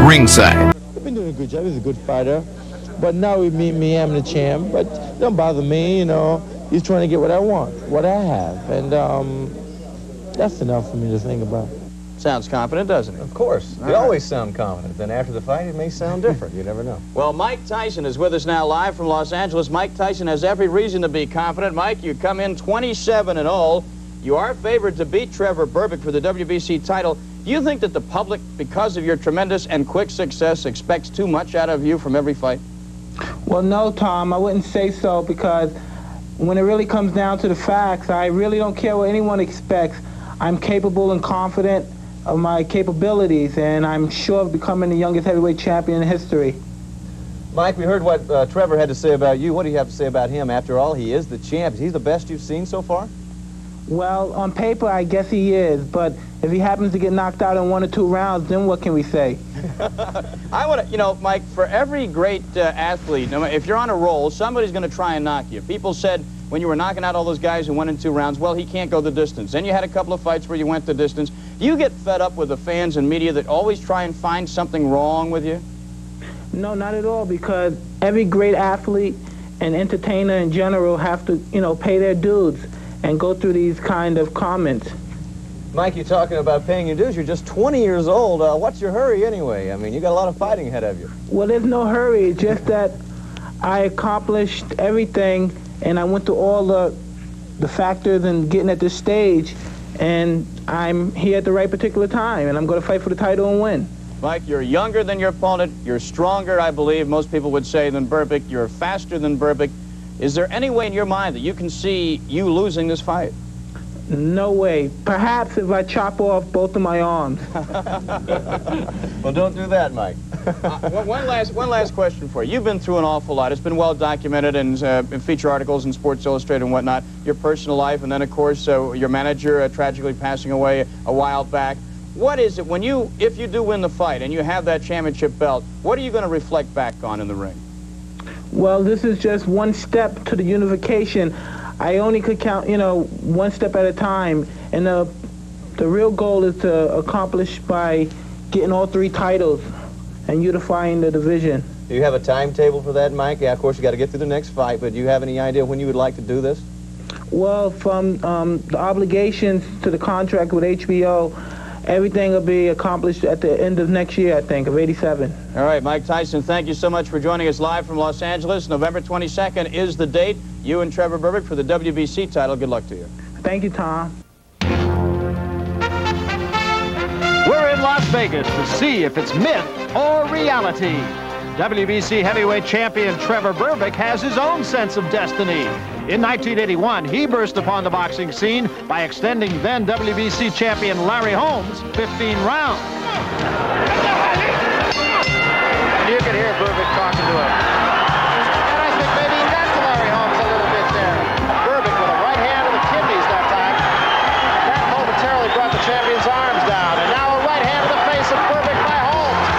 ringside. I've been doing a good job. He's a good fighter. But now with me, I'm the champ. But don't bother me, you know. He's trying to get what I want, what I have. And that's enough for me to think about. Sounds confident, doesn't it? Of course. They always sound confident. Then after the fight, it may sound different. You never know. Well, Mike Tyson is with us now live from Los Angeles. Mike Tyson has every reason to be confident. Mike, you come in 27-0. You are favored to beat Trevor Berbick for the WBC title. Do you think that the public, because of your tremendous and quick success, expects too much out of you from every fight? Well, no, Tom, I wouldn't say so, because when it really comes down to the facts, I really don't care what anyone expects. I'm capable and confident of my capabilities, and I'm sure of becoming the youngest heavyweight champion in history. Mike, we heard what Trevor had to say about you. What do you have to say about him? After all, he is the champ. Is he the best you've seen so far? Well, on paper, I guess he is, but if he happens to get knocked out in 1 or 2 rounds, then what can we say? I want to, you know, Mike, for every great athlete, if you're on a roll, somebody's going to try and knock you. People said when you were knocking out all those guys in 1 and 2 rounds, well, he can't go the distance. Then you had a couple of fights where you went the distance. Do you get fed up with the fans and media that always try and find something wrong with you? No, not at all, because every great athlete and entertainer in general have to, you know, pay their dues and go through these kind of comments. Mike, you're talking about paying your dues. You're just 20 years old. What's your hurry anyway? I mean, you got a lot of fighting ahead of you. Well, there's no hurry. It's just that I accomplished everything, and I went through all the factors in getting at this stage, and I'm here at the right particular time, and I'm going to fight for the title and win. Mike, you're younger than your opponent. You're stronger, I believe, most people would say, than Berbick. You're faster than Berbick. Is there any way in your mind that you can see you losing this fight? No way. Perhaps if I chop off both of my arms. Well, don't do that, Mike. One last question for you. You've been through an awful lot. It's been well documented in feature articles in Sports Illustrated and whatnot. Your personal life, and then, of course, your manager tragically passing away a while back. What is it, if you do win the fight and you have that championship belt, what are you going to reflect back on in the ring? Well, this is just one step to the unification. I only could count, you know, one step at a time. And the real goal is to accomplish by getting all 3 titles and unifying the division. Do you have a timetable for that, Mike? Yeah, of course, you got to get through the next fight, but do you have any idea when you would like to do this? Well, from the obligations to the contract with HBO, everything will be accomplished at the end of next year, I think, of '87. All right, Mike Tyson, thank you so much for joining us live from Los Angeles. November 22nd is the date. You and Trevor Berbick for the WBC title. Good luck to you. Thank you, Tom. We're in Las Vegas to see if it's myth or reality. WBC heavyweight champion Trevor Berbick has his own sense of destiny. In 1981, he burst upon the boxing scene by extending then WBC champion Larry Holmes 15 rounds. You could hear Berbick talking to him. And I think maybe he got to Larry Holmes a little bit there. Berbick with a right hand to the kidneys that time. That momentarily brought the champion's arms down. And now a right hand to the face of Berbick by Holmes.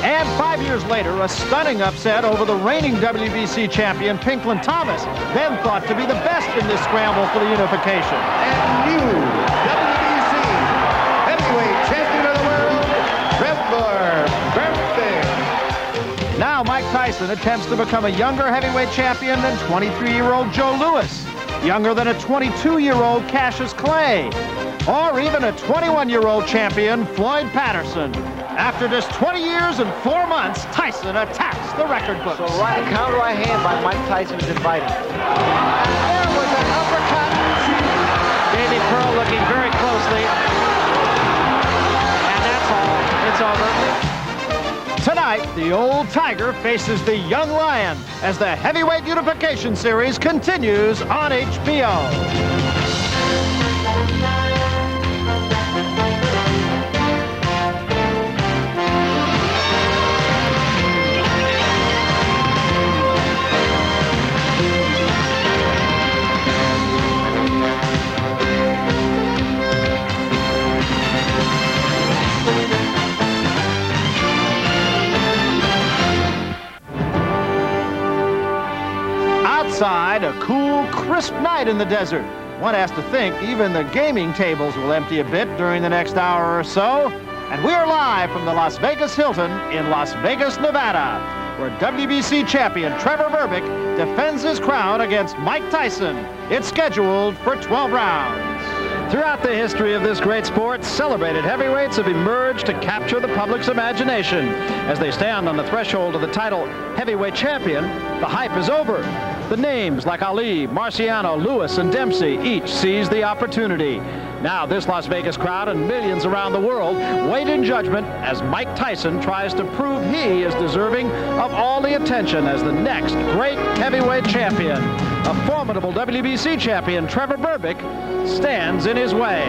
And 5 years later, a stunning upset over the reigning WBC champion Pinklon Thomas, then thought to be the best in this scramble for the unification. And new WBC heavyweight champion of the world, Trevor Berbick. Now Mike Tyson attempts to become a younger heavyweight champion than 23-year-old Joe Louis, younger than a 22-year-old Cassius Clay, or even a 21-year-old champion Floyd Patterson. After just 20 years and 4 months, Tyson attacks the record books. So right counter right hand by Mike Tyson is inviting. There was an uppercut. Davey Pearl looking very closely. And that's all. It's over. Tonight, the old Tiger faces the young Lion as the Heavyweight Unification Series continues on HBO. Outside, a cool, crisp night in the desert. One has to think even the gaming tables will empty a bit during the next hour or so. And we're live from the Las Vegas Hilton in Las Vegas, Nevada, where WBC champion Trevor Berbick defends his crown against Mike Tyson. It's scheduled for 12 rounds. Throughout the history of this great sport, celebrated heavyweights have emerged to capture the public's imagination. As they stand on the threshold of the title heavyweight champion, the hype is over. The names like Ali, Marciano, Lewis, and Dempsey each seize the opportunity. Now this Las Vegas crowd and millions around the world wait in judgment as Mike Tyson tries to prove he is deserving of all the attention as the next great heavyweight champion. A formidable WBC champion, Trevor Berbick, stands in his way.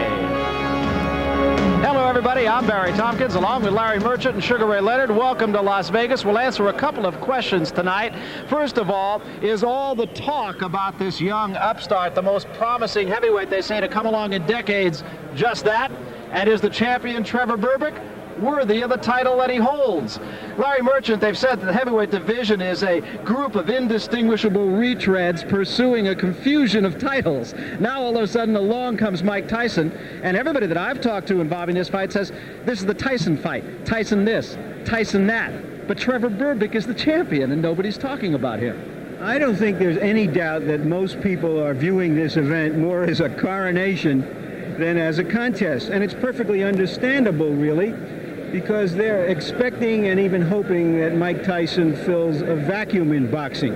Hello, everybody. I'm Barry Tompkins, along with Larry Merchant and Sugar Ray Leonard. Welcome to Las Vegas. We'll answer a couple of questions tonight. First of all, is all the talk about this young upstart, the most promising heavyweight, they say, to come along in decades, just that? And is the champion, Trevor Berbick, worthy of the title that he holds? Larry Merchant, they've said that the heavyweight division is a group of indistinguishable retreads pursuing a confusion of titles. Now all of a sudden along comes Mike Tyson, and everybody that I've talked to involving this fight says this is the Tyson fight. Tyson this, Tyson that. But Trevor Berbick is the champion and nobody's talking about him. I don't think there's any doubt that most people are viewing this event more as a coronation than as a contest, and it's perfectly understandable, really, because they're expecting and even hoping that Mike Tyson fills a vacuum in boxing.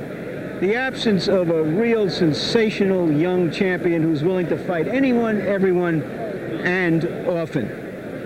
The absence of a real sensational young champion who's willing to fight anyone, everyone, and often.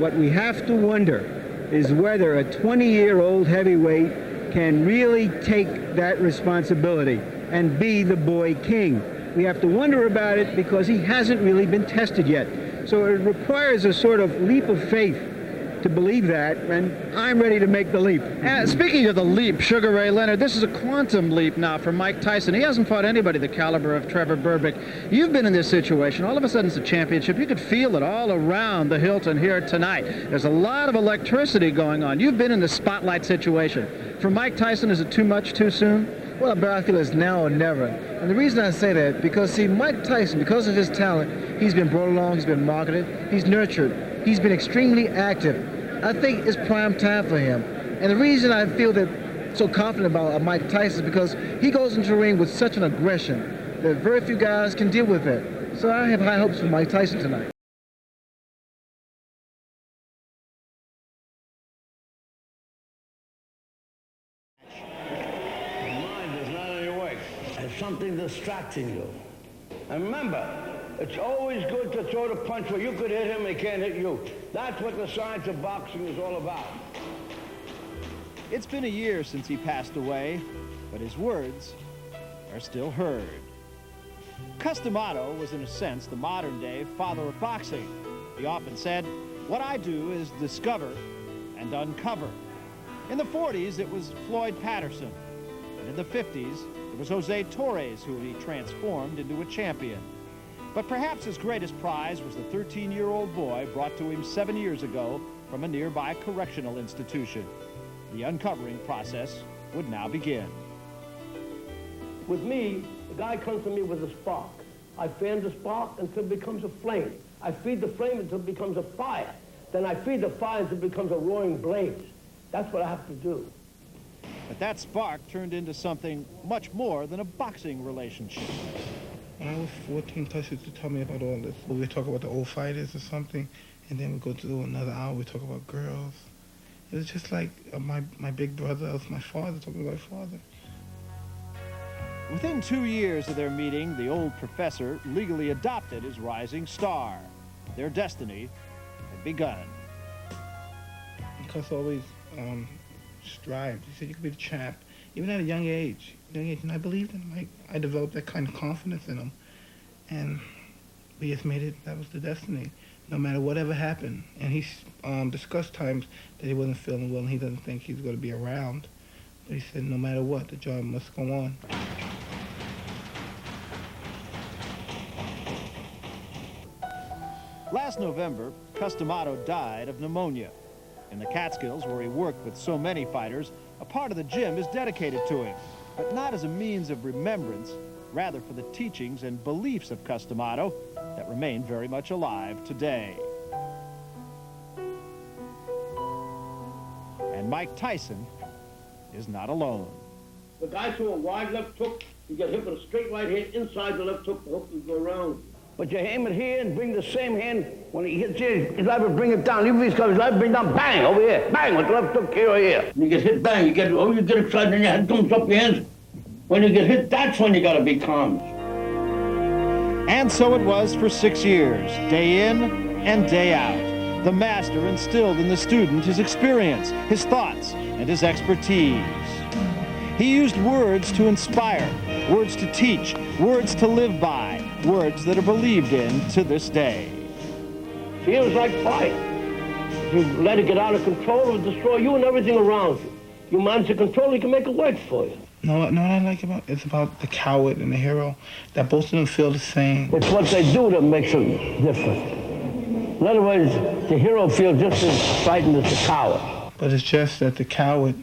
What we have to wonder is whether a 20-year-old heavyweight can really take that responsibility and be the boy king. We have to wonder about it because he hasn't really been tested yet. So it requires a sort of leap of faith to believe that, and I'm ready to make the leap. Speaking of the leap, Sugar Ray Leonard, this is a quantum leap now for Mike Tyson. He hasn't fought anybody the caliber of Trevor Berbick. You've been in this situation. All of a sudden it's a championship. You could feel it all around the Hilton here tonight. There's a lot of electricity going on. You've been in the spotlight situation. For Mike Tyson, is it too much too soon? Well, I feel it's now or never. And the reason I say that, because, see, Mike Tyson, because of his talent, he's been brought along, he's been marketed, he's nurtured, he's been extremely active. I think it's prime time for him. And the reason I feel that so confident about Mike Tyson is because he goes into the ring with such an aggression that very few guys can deal with it. So I have high hopes for Mike Tyson tonight. Something distracting you. And remember, it's always good to throw the punch where you could hit him and he can't hit you. That's what the science of boxing is all about. It's been a year since he passed away, but his words are still heard. Customato was, in a sense, the modern-day father of boxing. He often said, "What I do is discover and uncover." In the 40s, it was Floyd Patterson. And in the 50s, it was Jose Torres who he transformed into a champion. But perhaps his greatest prize was the 13-year-old boy brought to him 7 years ago from a nearby correctional institution. The uncovering process would now begin. With me, the guy comes to me with a spark. I fan the spark until it becomes a flame. I feed the flame until it becomes a fire. Then I feed the fire until it becomes a roaring blaze. That's what I have to do. But that spark turned into something much more than a boxing relationship. When I was 14, Tush used to tell me about all this. We would talk about the old fighters or something, and then we'd go through another hour, we'd talk about girls. It was just like my big brother was my father, talking about my father. Within 2 years of their meeting, the old professor legally adopted his rising star. Their destiny had begun. Cus always strived. He said, "You could be the champ," even at a young age. And I believed in him. I developed that kind of confidence in him. And we just made it, that was the destiny, no matter whatever happened. And he discussed times that he wasn't feeling well and he doesn't think he's going to be around. But he said, no matter what, the job must go on. Last November, Customato died of pneumonia. In the Catskills, where he worked with so many fighters, a part of the gym is dedicated to him, but not as a means of remembrance, rather for the teachings and beliefs of Customato that remain very much alive today. And Mike Tyson is not alone. The guy threw a wide left hook, you get hit with a straight right hand inside the left hook, the hook will go around. But you aim it here and bring the same hand, when he hits here, he's liable to bring it down. Even if he's coming, he's liable to bring down, bang, over here, bang, with the left hook here or here. And you get hit, bang, you get excited and your head comes up your hands. When you get hit, that's when you gotta be calm. And so it was for 6 years, day in and day out. The master instilled in the student his experience, his thoughts, and his expertise. He used words to inspire, words to teach, words to live by, words that are believed in to this day. Fear is like fire. If you let it get out of control, it will destroy you and everything around you. You manage to control it, you can make it work for you. No, what I like about it's about the coward and the hero, that both of them feel the same. It's what they do that makes them different. In other words, the hero feels just as frightened as the coward. But it's just that the coward,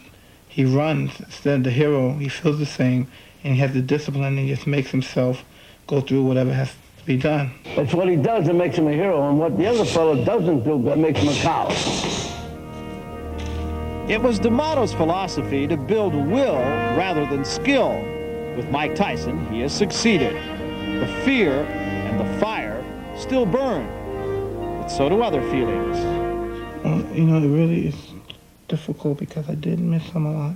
he runs. Instead of the hero, he feels the same, and he has the discipline, and he just makes himself go through whatever has to be done. It's what he does that makes him a hero, and what the other fellow doesn't do that makes him a coward. It was D'Amato's philosophy to build will rather than skill. With Mike Tyson, he has succeeded. The fear and the fire still burn, but so do other feelings. Well, you know, it really is difficult because I did miss him a lot.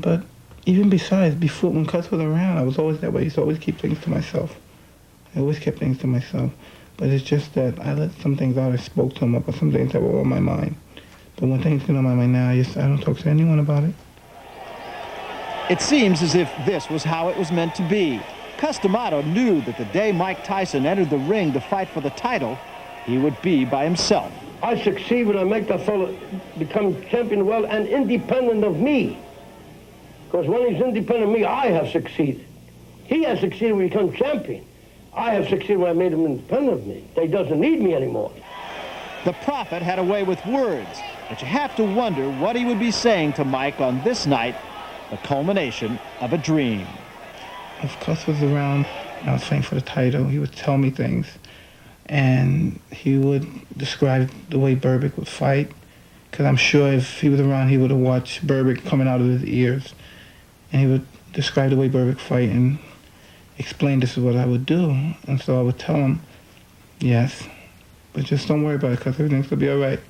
But even besides, before when Cus was around, I was always that way. I used to always keep things to myself. I always kept things to myself. But it's just that I let some things out. I spoke to him about some things that were on my mind. But when things get on my mind now, I don't talk to anyone about it. It seems as if this was how it was meant to be. Cus D'Amato knew that the day Mike Tyson entered the ring to fight for the title, he would be by himself. I succeed when I make that fellow become champion of the world and independent of me. Because when he's independent of me, I have succeeded. He has succeeded when he becomes champion. I have succeeded when I made him independent of me. He doesn't need me anymore. The prophet had a way with words, but you have to wonder what he would be saying to Mike on this night, the culmination of a dream. If Cus was around and I was fighting for the title, he would tell me things. And he would describe the way Berbick would fight. Because I'm sure if he was around, he would have watched Berbick coming out of his ears. And he would describe the way Berbick fight and explain this is what I would do. And so I would tell him, yes, but just don't worry about it because everything's going to be all right.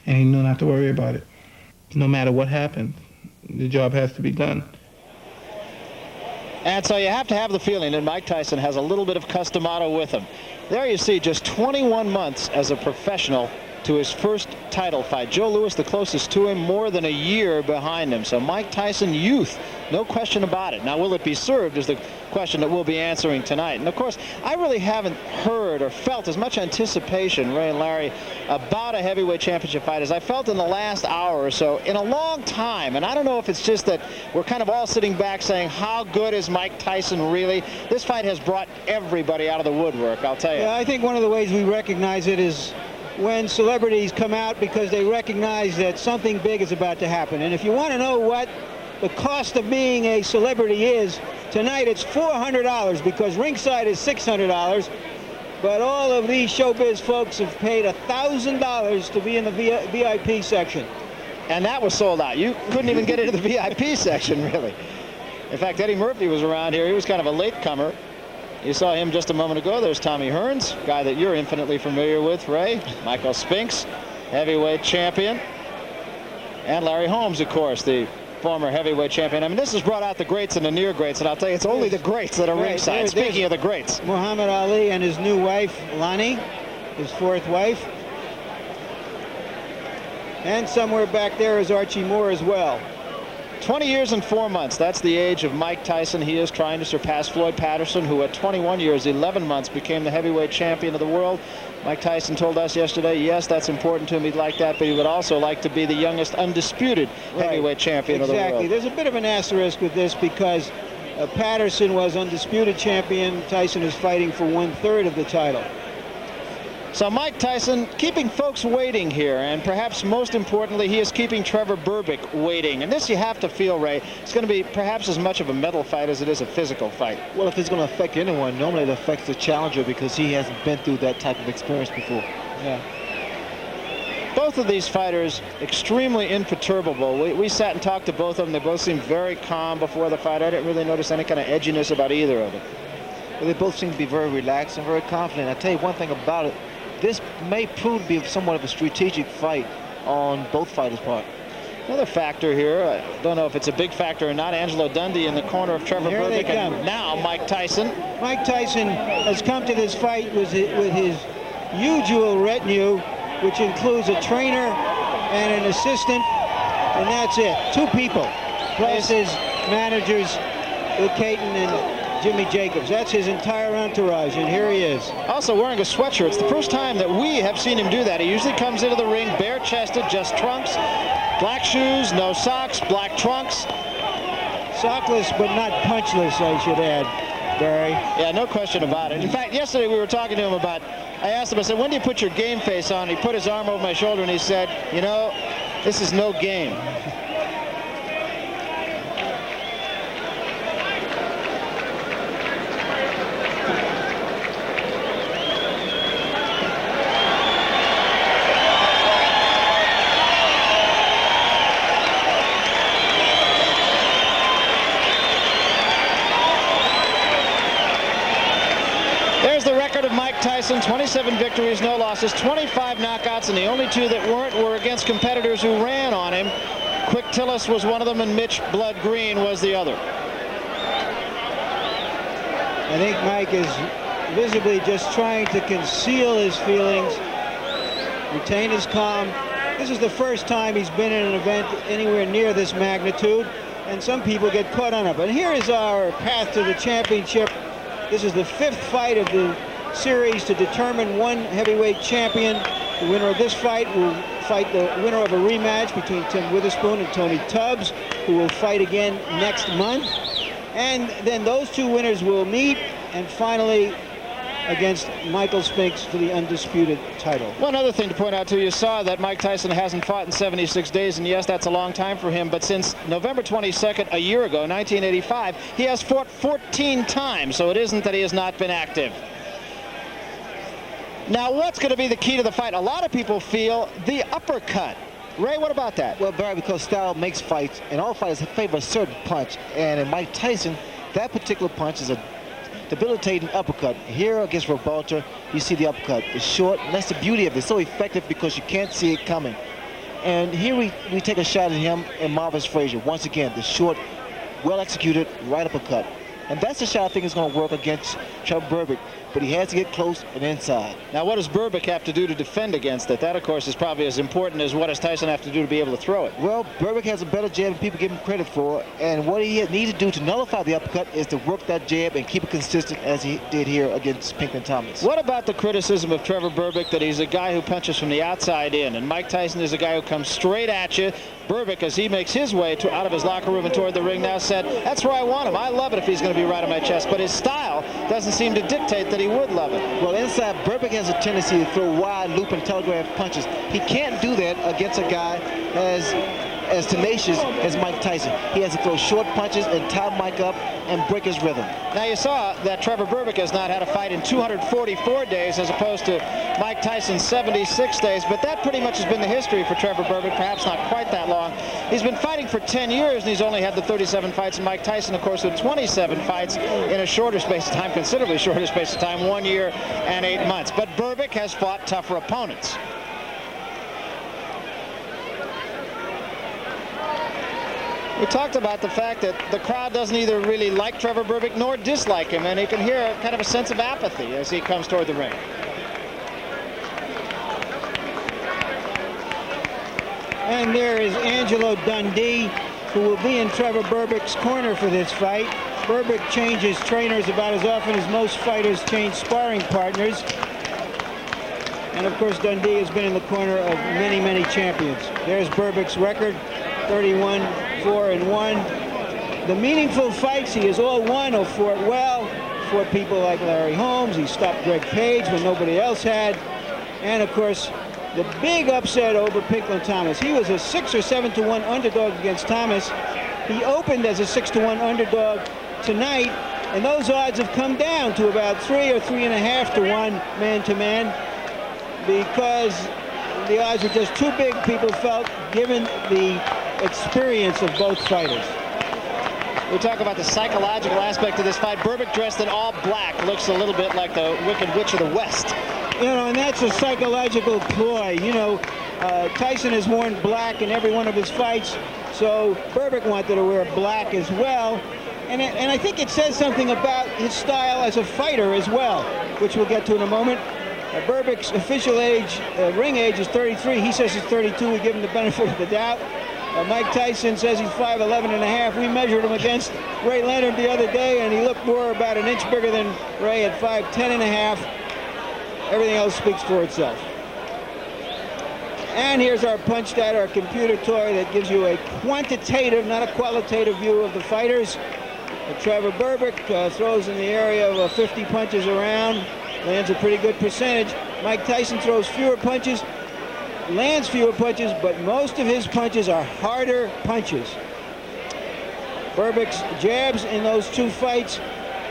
And he knew not to worry about it. No matter what happened, the job has to be done. And so you have to have the feeling that Mike Tyson has a little bit of Cus D'Amato with him. There you see just 21 months as a professional to his first title fight. Joe Louis, the closest to him, more than a year behind him. So Mike Tyson, youth, no question about it. Now, will it be served is the question that we'll be answering tonight. And of course, I really haven't heard or felt as much anticipation, Ray and Larry, about a heavyweight championship fight as I felt in the last hour or so in a long time. And I don't know if it's just that we're kind of all sitting back saying, how good is Mike Tyson really? This fight has brought everybody out of the woodwork, I'll tell you. Yeah, I think one of the ways we recognize it is when celebrities come out because they recognize that something big is about to happen. And if you want to know what the cost of being a celebrity is, tonight it's $400 because ringside is $600. But all of these showbiz folks have paid $1,000 to be in the VIP section. And that was sold out. You couldn't even get into the VIP section, really. In fact, Eddie Murphy was around here. He was kind of a latecomer. You saw him just a moment ago. There's Tommy Hearns, guy that you're infinitely familiar with, Ray. Michael Spinks, heavyweight champion. And Larry Holmes, of course, the former heavyweight champion. I mean, this has brought out the greats and the near greats, and I'll tell you, it's only the greats that are ringside. Speaking of the greats. Muhammad Ali and his new wife, Lonnie, his fourth wife. And somewhere back there is Archie Moore as well. 20 years and 4 months. That's the age of Mike Tyson. He is trying to surpass Floyd Patterson, who at 21 years, 11 months, became the heavyweight champion of the world. Mike Tyson told us yesterday, yes, that's important to him. He'd like that, but he would also like to be the youngest undisputed heavyweight champion of the world. Exactly. There's a bit of an asterisk with this because Patterson was undisputed champion. Tyson is fighting for 1/3 of the title. So Mike Tyson keeping folks waiting here, and perhaps most importantly, he is keeping Trevor Berbick waiting. And this you have to feel, Ray, it's going to be perhaps as much of a mental fight as it is a physical fight. Well, if it's going to affect anyone, normally it affects the challenger because he hasn't been through that type of experience before. Yeah. both of these fighters extremely imperturbable. We sat and talked to both of them. They both seemed very calm before the fight. I didn't really notice any kind of edginess about either of them. Well, they both seem to be very relaxed and very confident. I tell you one thing about it, this may prove to be somewhat of a strategic fight on both fighters' part. Another factor here, I don't know if it's a big factor or not, Angelo Dundee in the corner of Trevor Here they Berbick, come. and now Mike Tyson. Mike Tyson has come to this fight with his usual retinue, which includes a trainer and an assistant, and that's it. 2 people, plus his managers, Caton and Jimmy Jacobs. That's his entire entourage, and here he is. Also wearing a sweatshirt. It's the first time that we have seen him do that. He usually comes into the ring bare-chested, just trunks, black shoes, no socks, black trunks. Sockless, but not punchless, I should add, Barry. Yeah, no question about it. In fact, yesterday we were talking to him about, I asked him, I said, when do you put your game face on? He put his arm over my shoulder and he said, you know, this is no game. There's the record of Mike Tyson, 27 victories, no losses, 25 knockouts, and the only 2 that weren't were against competitors who ran on him. Quick Tillis was one of them, and Mitch Blood Green was the other. I think Mike is visibly just trying to conceal his feelings, retain his calm. This is the first time he's been in an event anywhere near this magnitude, and some people get caught on it. But here is our path to the championship. This is the 5th fight of the series to determine one heavyweight champion. The winner of this fight will fight the winner of a rematch between Tim Witherspoon and Tony Tubbs, who will fight again next month. And then those 2 winners will meet, and finally against Michael Spinks for the undisputed title. One other thing to point out, too, you saw that Mike Tyson hasn't fought in 76 days, and yes, that's a long time for him, but since November 22nd, a year ago, 1985, he has fought 14 times, so it isn't that he has not been active. Now, what's going to be the key to the fight? A lot of people feel the uppercut. Ray, what about that? Well, Barry, because style makes fights, and all fighters favor a certain punch, and in Mike Tyson, that particular punch is a debilitating uppercut. Here against Robalta, you see the uppercut. It's short, and that's the beauty of it. It's so effective because you can't see it coming. And here we take a shot at him and Marvis Frazier. Once again, the short, well-executed right uppercut. And that's the shot I think is going to work against Trevor Berbick. But he has to get close and inside. Now, what does Berbick have to do to defend against it? That, of course, is probably as important as what does Tyson have to do to be able to throw it. Well, Berbick has a better jab than people give him credit for. And what he needs to do to nullify the uppercut is to work that jab and keep it consistent as he did here against Pinkman Thomas. What about the criticism of Trevor Berbick that he's a guy who punches from the outside in, and Mike Tyson is a guy who comes straight at you? Berbick, as he makes his way out of his locker room and toward the ring now, said, that's where I want him. I love it if he's going to be right on my chest. But his style doesn't seem to dictate that he would love it. Well, inside, Berbick has a tendency to throw wide loop and telegraph punches. He can't do that against a guy as tenacious as Mike Tyson. He has to throw short punches and tie Mike up and break his rhythm. Now, you saw that Trevor Berbick has not had a fight in 244 days as opposed to Mike Tyson's 76 days, but that pretty much has been the history for Trevor Berbick, perhaps not quite that long. He's been fighting for 10 years, and he's only had the 37 fights, and Mike Tyson, of course, with 27 fights in a shorter space of time, considerably shorter space of time, 1 year and 8 months. But Berbick has fought tougher opponents. We talked about the fact that the crowd doesn't either really like Trevor Berbick nor dislike him, and you can hear kind of a sense of apathy as he comes toward the ring. And there is Angelo Dundee, who will be in Trevor Berbick's corner for this fight. Berbick changes trainers about as often as most fighters change sparring partners. And of course, Dundee has been in the corner of many, many champions. There's Berbick's record, 31-4-1. The meaningful fights he has all won or fought well. Fought people like Larry Holmes. He stopped Greg Page when nobody else had. And of course, the big upset over Pinkman Thomas. He was a 6 or 7 to 1 underdog against Thomas. He opened as a 6 to 1 underdog tonight, and those odds have come down to about 3 or 3.5 to 1 man-to-man, because the odds were just too big, people felt, given the experience of both fighters. We talk about the psychological aspect of this fight. Berbick dressed in all black looks a little bit like the Wicked Witch of the West. You know, and that's a psychological ploy. You know, Tyson has worn black in every one of his fights, so Berbick wanted to wear black as well. And I think it says something about his style as a fighter as well, which we'll get to in a moment. Berbick's official age, ring age, is 33. He says he's 32. We give him the benefit of the doubt. Mike Tyson says he's 5'11 and a half. We measured him against Ray Leonard the other day, and he looked more about an inch bigger than Ray at 5'10 and a half. Everything else speaks for itself. And here's our punch data, our computer toy that gives you a quantitative, not a qualitative view of the fighters. Trevor Berbick throws in the area of 50 punches around, lands a pretty good percentage. Mike Tyson throws fewer punches, lands fewer punches, but most of his punches are harder punches. Berbick's jabs in those two fights,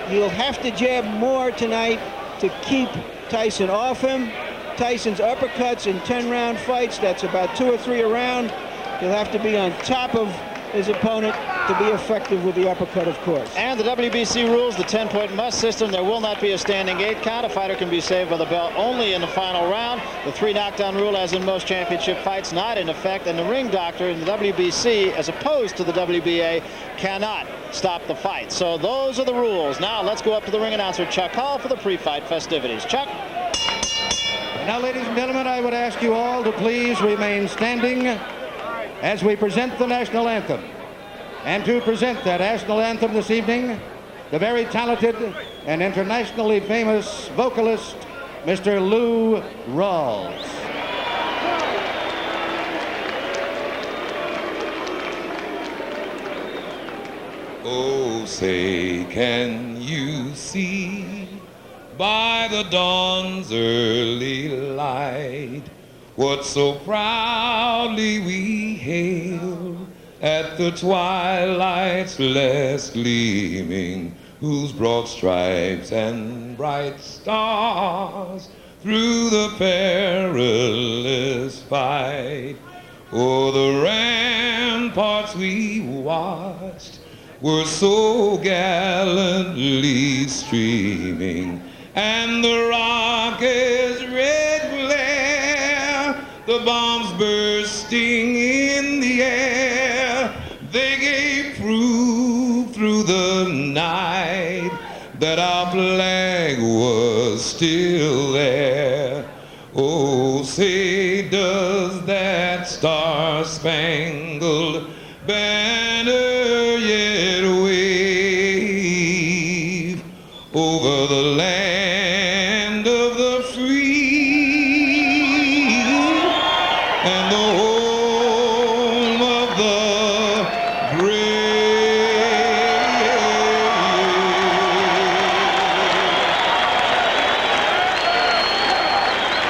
he'll have to jab more tonight to keep Tyson off him. Tyson's uppercuts in 10-round fights, that's about 2 or 3 a round. He'll have to be on top of his opponent to be effective with the uppercut, of course. And the WBC rules, the 10-point must system. There will not be a standing 8 count. A fighter can be saved by the bell only in the final round. The 3 knockdown rule, as in most championship fights, not in effect. And the ring doctor in the WBC, as opposed to the WBA, cannot stop the fight. So those are the rules. Now let's go up to the ring announcer, Chuck Hall, for the pre-fight festivities. Chuck? Now, ladies and gentlemen, I would ask you all to please remain standing as we present the national anthem. And to present that national anthem this evening, the very talented and internationally famous vocalist, Mr. Lou Rawls. Oh, say, can you see by the dawn's early light what so proudly we hail at the twilight's last gleaming, whose broad stripes and bright stars through the perilous fight o'er the ramparts we watched were so gallantly streaming, and the rocket's red glare, the bombs bursting in the air, they gave proof through the night that our flag was still there. Oh, say, does that star-spangled banner yet wave over the land of the free and the home of the brave?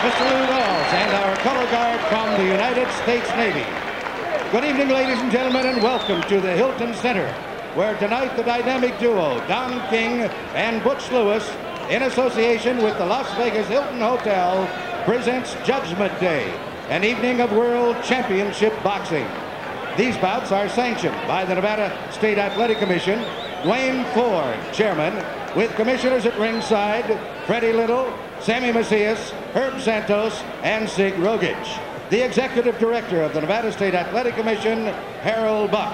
Mr. Lou Rawls and our color guard from the United States Navy. Good evening, ladies and gentlemen, and welcome to the Hilton Center, where tonight the dynamic duo, Don King and Butch Lewis, in association with the Las Vegas Hilton Hotel, presents Judgment Day, an evening of World Championship boxing. These bouts are sanctioned by the Nevada State Athletic Commission, Dwayne Ford, chairman, with commissioners at ringside, Freddie Little, Sammy Macias, Herb Santos, and Sig Rogich. The executive director of the Nevada State Athletic Commission, Harold Buck.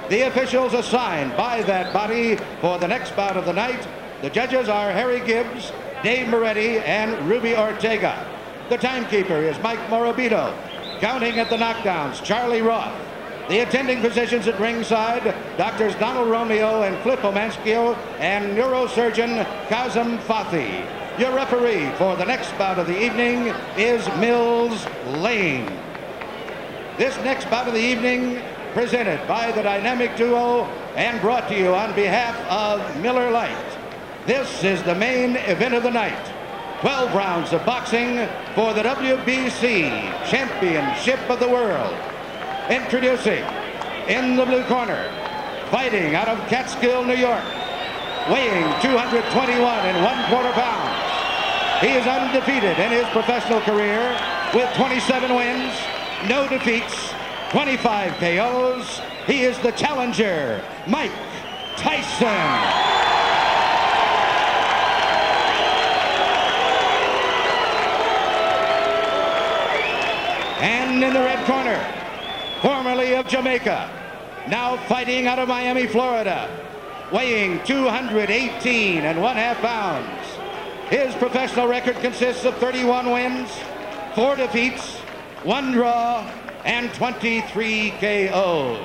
The officials assigned by that body for the next bout of the night, the judges are Harry Gibbs, Dave Moretti, and Ruby Ortega. The timekeeper is Mike Morabito. Counting at the knockdowns, Charlie Roth. The attending physicians at ringside, Doctors Donald Romeo and Flip Omanskio, and neurosurgeon Kazem Fathi. Your referee for the next bout of the evening is Mills Lane. This next bout of the evening, presented by the dynamic duo and brought to you on behalf of Miller Lite. This is the main event of the night. 12 rounds of boxing for the WBC Championship of the World. Introducing, in the blue corner, fighting out of Catskill, New York, weighing 221 1/4 pounds. He is undefeated in his professional career, with 27 wins, no defeats, 25 KOs. He is the challenger, Mike Tyson. And in the red corner, formerly of Jamaica, now fighting out of Miami, Florida, weighing 218.5 pounds. His professional record consists of 31 wins, 4 defeats, 1 draw, and 23 KOs.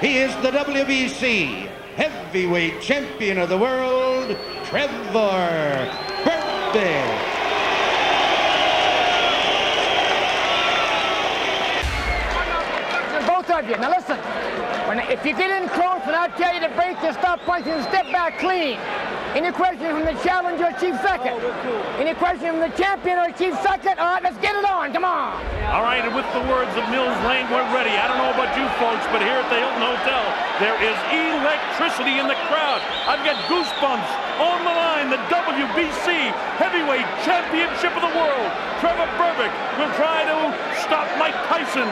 He is the WBC Heavyweight Champion of the World, Trevor Berbick. Both of you. Now listen, if you get in close and I tell you to break, you stop punching and step back clean. Any question from the challenger or chief second? Any question from the champion or chief second? All right, let's get it on. Come on. All right, and with the words of Mills Lane, we're ready. I don't know about you folks, but here at the Hilton Hotel, there is electricity in the crowd. I've got goosebumps. On the line, the WBC Heavyweight Championship of the World. Trevor Berbick will try to stop Mike Tyson.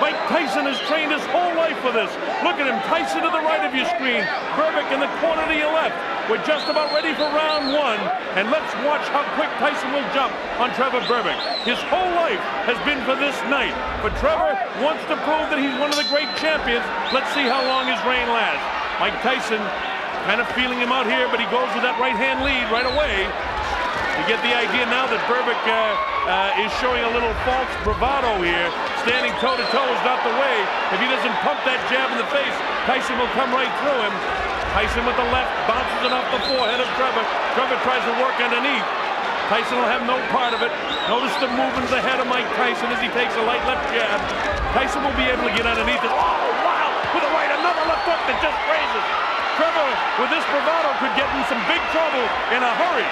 Mike Tyson has trained his whole life for this. Look at him, Tyson to the right of your screen, Berbick in the corner to your left. We're just about ready for round 1, and let's watch how quick Tyson will jump on Trevor Berbick. His whole life has been for this night, but Trevor wants to prove that he's one of the great champions. Let's see how long his reign lasts. Mike Tyson kind of feeling him out here, but he goes with that right-hand lead right away. You get the idea now that Berbick is showing a little false bravado here. Standing toe-to-toe is not the way. If he doesn't pump that jab in the face, Tyson will come right through him. Tyson with the left, bounces it off the forehead of Trevor. Trevor tries to work underneath. Tyson will have no part of it. Notice the movement of the head of Mike Tyson as he takes a light left jab. Tyson will be able to get underneath it. Oh, wow! With a right, another left hook that just grazes. Trevor, with this bravado, could get in some big trouble in a hurry.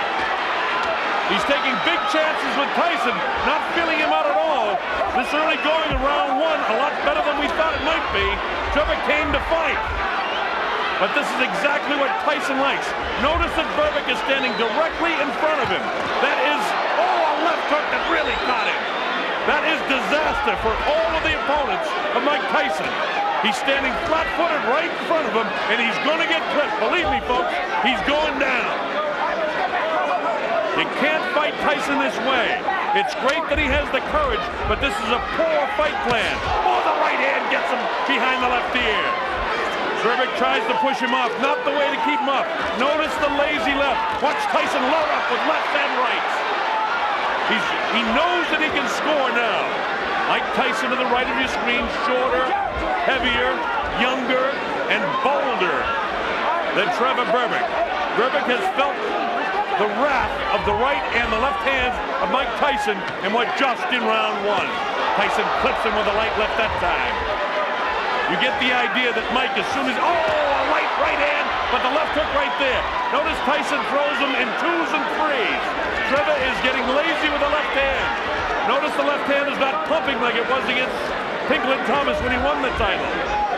He's taking big chances with Tyson, not feeling him out at all. This early going in round 1, a lot better than we thought it might be. Trevor came to fight. But this is exactly what Tyson likes. Notice that Berbick is standing directly in front of him. That is, a left hook that really caught him. That is disaster for all of the opponents of Mike Tyson. He's standing flat-footed right in front of him, and he's going to get clipped. Believe me, folks, he's going down. You can't fight Tyson this way. It's great that he has the courage, but this is a poor fight plan. Oh, the right hand gets him behind the left ear. Berbick tries to push him off, not the way to keep him up. Notice the lazy left. Watch Tyson load up with left and rights. He knows that he can score now. Mike Tyson to the right of your screen, shorter, heavier, younger, and bolder than Trevor Berbick. Berbick has felt the wrath of the right and the left hands of Mike Tyson in what just in round 1. Tyson clips him with a light left that time. You get the idea that Mike, as soon as, a light right hand, but the left hook right there. Notice Tyson throws him in 2s and 3s. Trevor is getting lazy with the left hand. Notice the left hand is not pumping like it was against Pinklin Thomas when he won the title.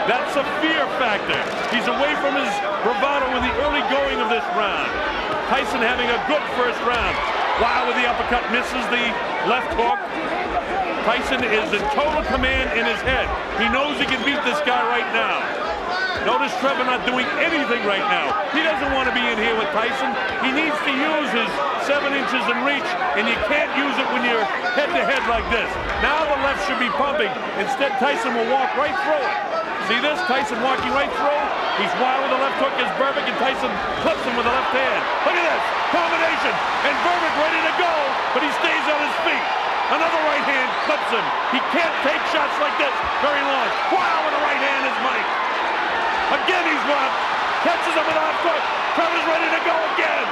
That's a fear factor. He's away from his bravado in the early going of this round. Tyson having a good first round. Wow, with the uppercut, misses the left hook. Tyson is in total command in his head. He knows he can beat this guy right now. Notice Trevor not doing anything right now. He doesn't want to be in here with Tyson. He needs to use his 7 inches in reach, and you can't use it when you're head-to-head like this. Now the left should be pumping. Instead, Tyson will walk right through it. See this? Tyson walking right through. He's wild with the left hook as Berbick, and Tyson clips him with the left hand. Look at this. Combination. And Berbick ready to go, but he stays on his feet. Another right hand clips him. He can't take shots like this very long. Wow, with the right hand is Mike. Again, he's blocked. Catches him with a left hook. Trevor's ready to go again.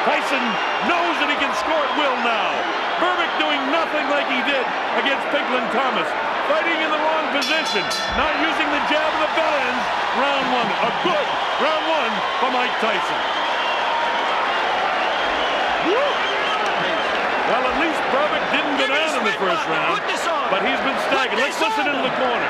Tyson knows that he can score at will now. Berbick doing nothing like he did against Pinklin Thomas. Fighting in the wrong position. Not using the jab of the bell ends. Round 1. A good round 1 for Mike Tyson. Woo! Well, at least Berbick didn't go down in the first round, but he's been staggered. Let's listen into the corner.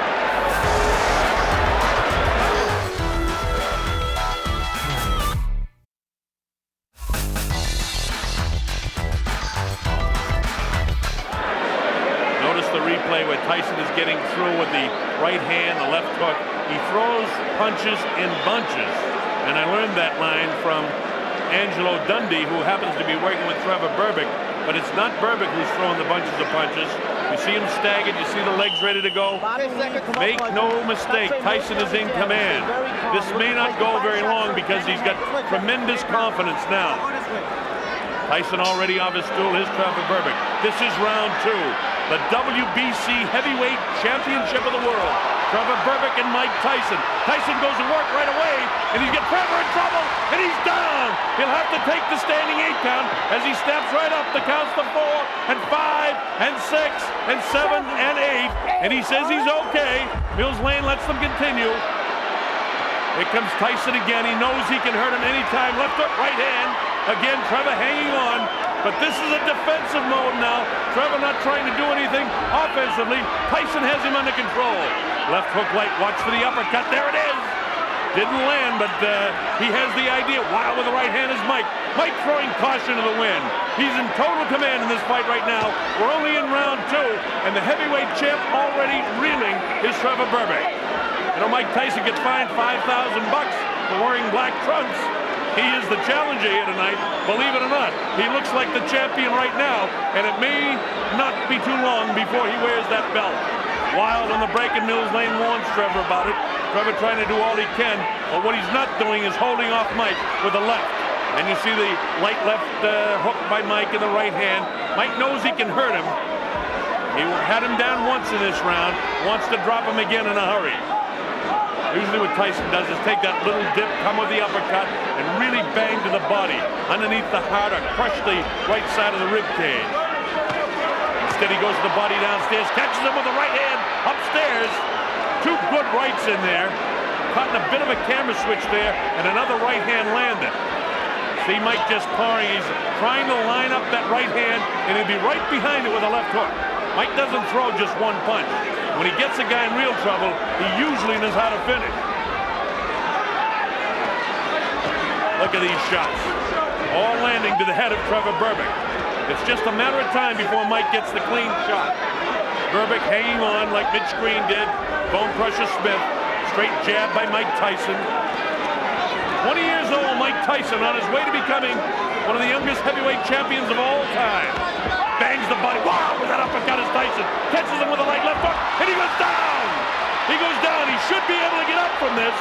replay where Tyson is getting through with the right hand, the left hook. He throws punches in bunches. And I learned that line from Angelo Dundee, who happens to be working with Trevor Berbick. But it's not Berbick who's throwing the bunches of punches. You see him staggered, you see the legs ready to go. Make no mistake, Tyson is in command. This may not go very long because he's got tremendous confidence now. Tyson already off his stool. Here's Trevor Berbick. This is round 2. The WBC Heavyweight Championship of the World. Trevor Berbick and Mike Tyson. Tyson goes to work right away, and he's got Trevor in trouble, and he's down. He'll have to take the standing 8 count as he steps right up. The counts to 4 and 5 and 6 and 7 and 8, and he says he's okay. Mills Lane lets them continue. Here comes Tyson again. He knows he can hurt him anytime. Left hook, right hand. Again, Trevor hanging on. But this is a defensive mode now. Trevor not trying to do anything offensively. Tyson has him under control. Left hook light. Watch for the uppercut. There it is. Didn't land, but he has the idea. Wild with the right hand is Mike. Mike throwing caution to the wind. He's in total command in this fight right now. We're only in round 2, and the heavyweight champ already reeling is Trevor Berbick. You know, Mike Tyson gets fined $5,000 for wearing black trunks. He is the challenger here tonight, believe it or not. He looks like the champion right now, and it may not be too long before he wears that belt. Wild on the break, and Mills Lane warns Trevor about it. Trevor trying to do all he can, but what he's not doing is holding off Mike with the left. And you see the light left hook by Mike in the right hand. Mike knows he can hurt him. He had him down once in this round, wants to drop him again in a hurry. Usually what Tyson does is take that little dip, come with the uppercut, and really bang to the body, underneath the heart, or crush the right side of the rib cage. Instead, he goes to the body downstairs, catches him with the right hand upstairs. 2 good rights in there. Caught in a bit of a camera switch there, and another right hand landed. See Mike just pawing. He's trying to line up that right hand, and he'll be right behind it with a left hook. Mike doesn't throw just one punch. When he gets a guy in real trouble, he usually knows how to finish. Look at these shots. All landing to the head of Trevor Berbick. It's just a matter of time before Mike gets the clean shot. Berbick hanging on like Mitch Green did. Bone crusher Smith. Straight jab by Mike Tyson. 20 years old Mike Tyson on his way to becoming one of the youngest heavyweight champions of all time. Bangs the body. Wow, with that uppercut is Tyson. Catches him with a right left hook, and he goes down. He goes down. He should be able to get up from this.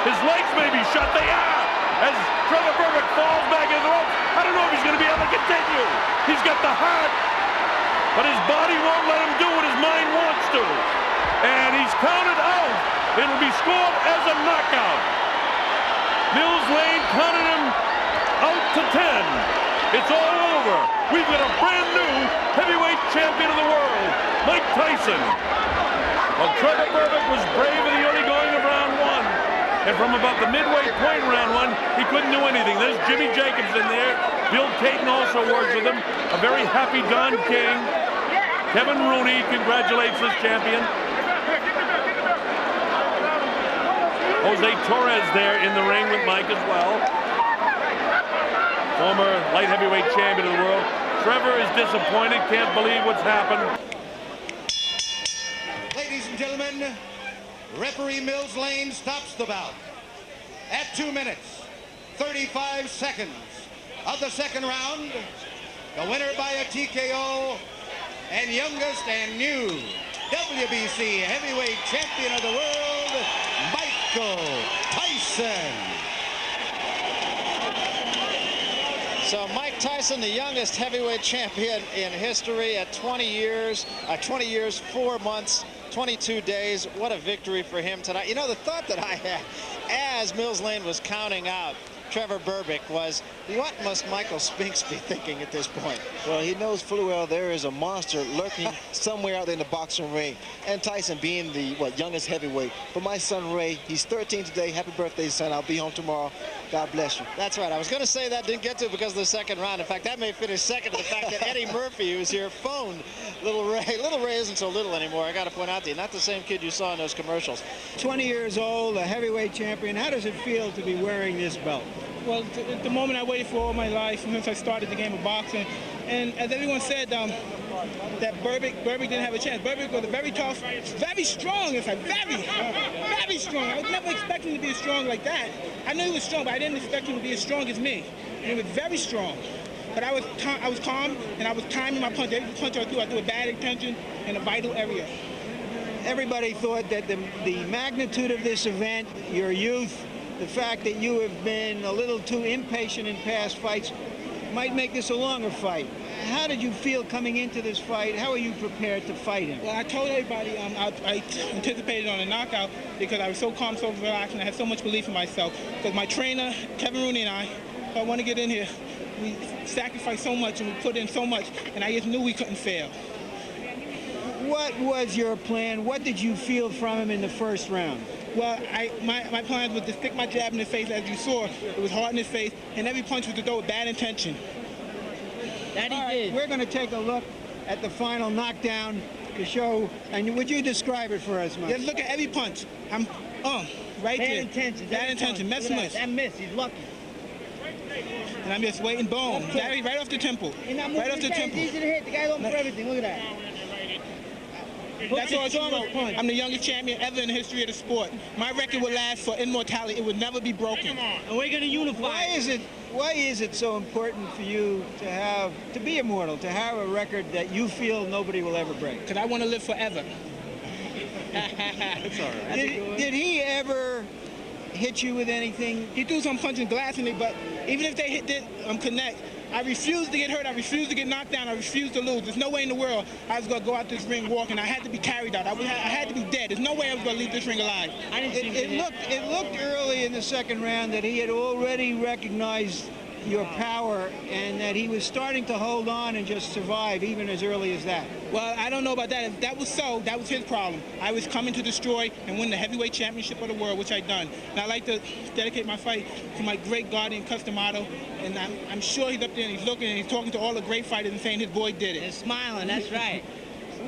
His legs may be shut. They are. As Trevor Berbick falls back in the ropes. I don't know if he's going to be able to continue. He's got the heart, but his body won't let him do what his mind wants to. And he's counted out. It'll be scored as a knockout. Mills Lane counted him out to 10. It's all over. We've got a brand new heavyweight champion of the world, Mike Tyson. Well, Trevor Berbick was brave in the early going of round 1. And from about the midway point in round 1, he couldn't do anything. There's Jimmy Jacobs in there. Bill Caton also works with him. A very happy Don King. Kevin Rooney congratulates his champion. Jose Torres there in the ring with Mike as well. Former light heavyweight champion of the world. Trevor is disappointed, can't believe what's happened. Ladies and gentlemen, referee Mills Lane stops the bout at 2 minutes, 35 seconds of the second round. The winner by a TKO and youngest and new WBC heavyweight champion of the world, Michael Tyson. So Mike Tyson, the youngest heavyweight champion in history at 20 years, 4 months, 22 days. What a victory for him tonight. You know, the thought that I had as Mills Lane was counting out Trevor Berbick was, what must Michael Spinks be thinking at this point? Well, he knows fully well there is a monster lurking somewhere out there in the boxing ring. And Tyson being the, youngest heavyweight. For my son, Ray, he's 13 today. Happy birthday, son. I'll be home tomorrow. God bless you. That's right. I was going to say that, didn't get to it because of the second round. In fact, that may finish second to the fact that Eddie Murphy, who's here, phoned Little Ray. Little Ray isn't so little anymore. I got to point out to you, not the same kid you saw in those commercials. 20 years old, a heavyweight champion. How does it feel to be wearing this belt? Well, the moment I waited for all my life since I started the game of boxing. And as everyone said, that Berbick didn't have a chance. Berbick was very tough, very strong. It's like very strong. I was never expecting him to be strong like that. I knew he was strong, but I didn't expect him to be as strong as me. And he was very strong. But I was calm, and I was timing my punch. Every punch I threw with bad intention in a vital area. Everybody thought that the magnitude of this event, your youth, the fact that you have been a little too impatient in past fights, might make this a longer fight. How did you feel coming into this fight? How are you prepared to fight him? Well, I told everybody I anticipated on a knockout because I was so calm, so relaxed, and I had so much belief in myself. Because my trainer, Kevin Rooney, and I want to get in here. We sacrificed so much and we put in so much, and I just knew we couldn't fail. What was your plan? What did you feel from him in the first round? Well, my plan was to stick my jab in his face, as you saw. It was hard in his face, and every punch was to throw with bad intention. That he did. We're going to take a look at the final knockdown to show. And would you describe it for us, Mike? Just look at every punch. I'm right there. Bad intention. Miss. That miss. He's lucky. And I'm just waiting. Boom. Right off the temple. Right off the temple. It's easy to hit. The guy's on for everything. Look at that. That's all she wrote. I'm the youngest champion ever in the history of the sport. My record will last for immortality. It would never be broken. And we're going to unify. Why is it so important for you to be immortal, to have a record that you feel nobody will ever break? Because I want to live forever. That's all right. Did he ever hit you with anything? He threw some punching glass in me, but even if they didn't connect, I refused to get hurt. I refused to get knocked down. I refused to lose. There's no way in the world I was going to go out this ring walking. I had to be carried out. I had to be dead. There's no way I was going to leave this ring alive. It looked early in the second round that he had already recognized your power and that he was starting to hold on and just survive even as early as that. Well, I don't know about that. If that was so, that was his problem. I was coming to destroy and win the heavyweight championship of the world, which I've done. And I'd like to dedicate my fight to my great guardian, Customato. And I'm sure he's up there and he's looking and he's talking to all the great fighters and saying his boy did it. And smiling, that's right.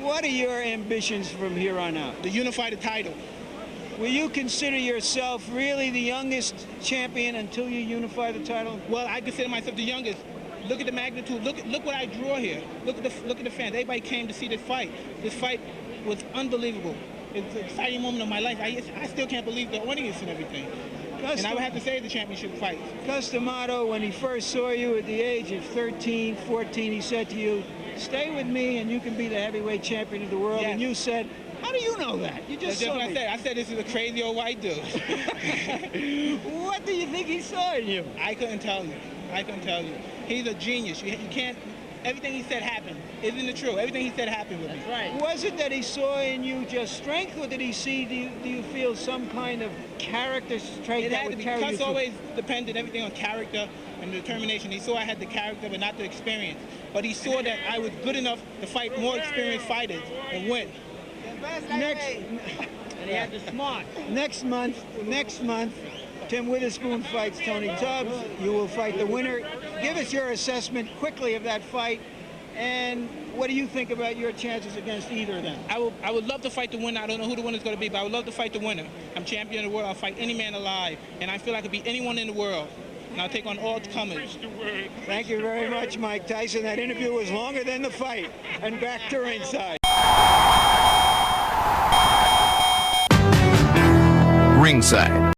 What are your ambitions from here on out? To unify the title. Will you consider yourself really the youngest champion until you unify the title? Well, I consider myself the youngest. Look at the magnitude. Look what I draw here. Look at the fans. Everybody came to see this fight. This fight was unbelievable. It's an exciting moment of my life. I still can't believe the audience and everything. And I would have to say the championship fight. Customato, when he first saw you at the age of 13, 14, he said to you, "Stay with me and you can be the heavyweight champion of the world." Yes. And you said, "How do you know that? You just saw me." I said this is a crazy old white dude. What do you think he saw in you? I couldn't tell you. He's a genius. You can't. Everything he said happened. Isn't it true? Everything he said happened with me. That's right. Was it that he saw in you just strength, or did he see? Do you feel some kind of character trait that would carry you through? Cuss always depended everything on character and determination. He saw I had the character, but not the experience. But he saw that I was good enough to fight more experienced fighters and win. And he had the smart. Next month, Tim Witherspoon fights Tony Tubbs. You will fight the winner. Give us your assessment quickly of that fight, and what do you think about your chances against either of them? I would love to fight the winner. I don't know who the winner's going to be, but I would love to fight the winner. I'm champion of the world. I'll fight any man alive, and I feel I could beat anyone in the world. And I'll take on all comers. Thank you very much, Mike Tyson. That interview was longer than the fight. And back to ringside. Ringside.